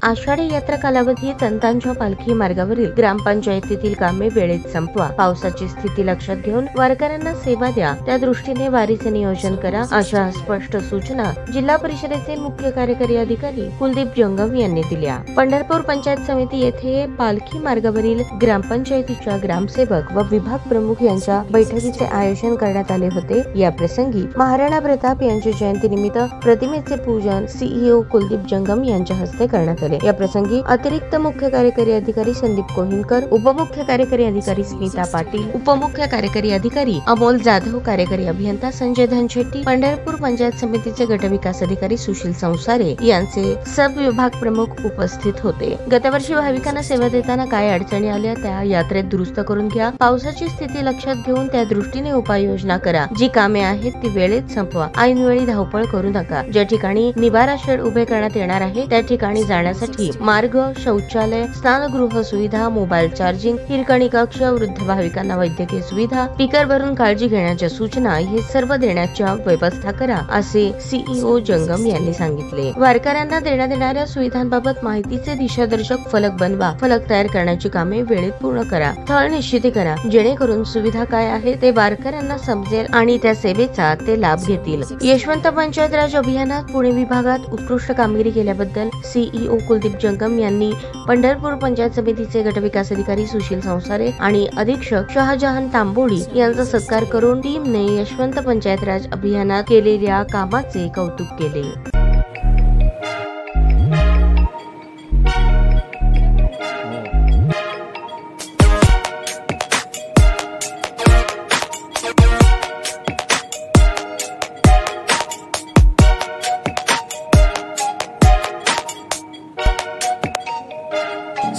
आषाढी यात्रा कालावधीत संतांच्या पालखी मार्गावरील ग्रामपंचायतीतील कामे वेळेत संपवा. पावसाची स्थिती लक्षात घेऊन वारकऱ्यांना सेवा द्या, त्या दृष्टीने वारीचे नियोजन करा, अशा स्पष्ट सूचना जिल्हा परिषदेचे मुख्य कार्यकारी अधिकारी कुलदीप जंगम यांनी दिल्या. पंढरपूर पंचायत समिती येथे पालखी मार्गावरील ग्रामपंचायतीच्या ग्रामसेवक व विभाग प्रमुख यांच्या बैठकीचे आयोजन करण्यात आले होते. या प्रसंगी महाराणा प्रताप यांच्या जयंतीनिमित्त प्रतिमेचे पूजन सीईओ कुलदीप जंगम यांच्या हस्ते करण्यात आले. या प्रसंगी अतिरिक्त मुख्य कार्यकारी अधिकारी संदीप कोहिनकर, उपमुख्य कार्यकारी अधिकारी स्मिता पाटील, उपमुख्य कार्यकारी अधिकारी अमोल जाधव, कार्यकारी अभियंता संजय धनशेट्टी, पंढरपूर पंचायत समितीचे गटविकास अधिकारी सुशील संसारे यांचे सब विभाग प्रमुख उपस्थित होते. गतवर्षी भाविकांना सेवा देताना काय अडचणी आल्या त्या यात्रेत दुरुस्त करून घ्या. पावसाची स्थिती लक्षात घेऊन त्या दृष्टीने उपाययोजना करा. जी कामे आहेत ती वेळेत संपवा. ऐनवेळी धावपळ करू नका. ज्या ठिकाणी निवारा शेड उभे करण्यात येणार आहे त्या ठिकाणी जाण्यासाठी मार्ग, शौचालय, स्नानगृह सुविधा, मोबाईल चार्जिंग, हिरकणी कक्ष, वृद्ध भाविकांना वैद्यकीय सुविधा, स्पीकर भरून काळजी घेण्याच्या सूचना हे सर्व देण्याच्या व्यवस्था करा, असे सीईओ जंगम यांनी सांगितले. वारकऱ्यांना देण्यात येणाऱ्या सुविधांबाबत माहितीचे दिशादर्शक फलक बनवा. फलक तयार करण्याची कामे वेळेत पूर्ण करा. स्थळ निश्चिती करा, जेणेकरून सुविधा काय आहे ते वारकऱ्यांना समजेल आणि त्या सेवेचा ते लाभ घेतील. यशवंत पंचायत राज अभियानात पुणे विभागात उत्कृष्ट कामगिरी केल्याबद्दल सीईओ कुलदीप जंगम यांनी पंढरपूर पंचायत समितीचे गटविकास अधिकारी सुशील संसारे आणि अधीक्षक शहाजहान तांबोळी यांचा सत्कार करून टीमने यशवंत पंचायत राज अभियानात केलेल्या कामाचे कौतुक केले.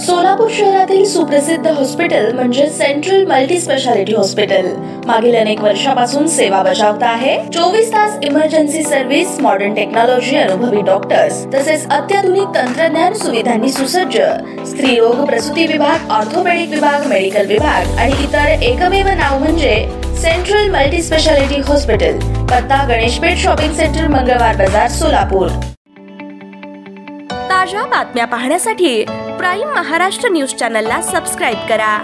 सोलापूर शहरातील सुप्रसिद्ध हॉस्पिटल म्हणजे सेंट्रल मल्टी स्पेशालिटी हॉस्पिटल मागील अनेक वर्षापासून सेवा बजावत आहे. 24 तास इमर्जन्सी सर्व्हिस, मॉडर्न टेक्नॉलॉजी, अनुभवी डॉक्टर्स तसेच अत्याधुनिक तंत्रज्ञान सुविधांनी सुसज्ज स्त्रीरोग प्रसूती विभाग, ऑर्थोपेडिक विभाग, मेडिकल विभाग आणि इतर एकमेव नाव म्हणजे सेंट्रल मल्टी स्पेशालिटी हॉस्पिटल. पत्ता गणेशपेठ शॉपिंग सेंटर, मंगळवार बाजार, सोलापूर. ताज्या बातम्या पाहण्यासाठी प्राईम महाराष्ट्र न्यूज चॅनलला सबस्क्राईब करा.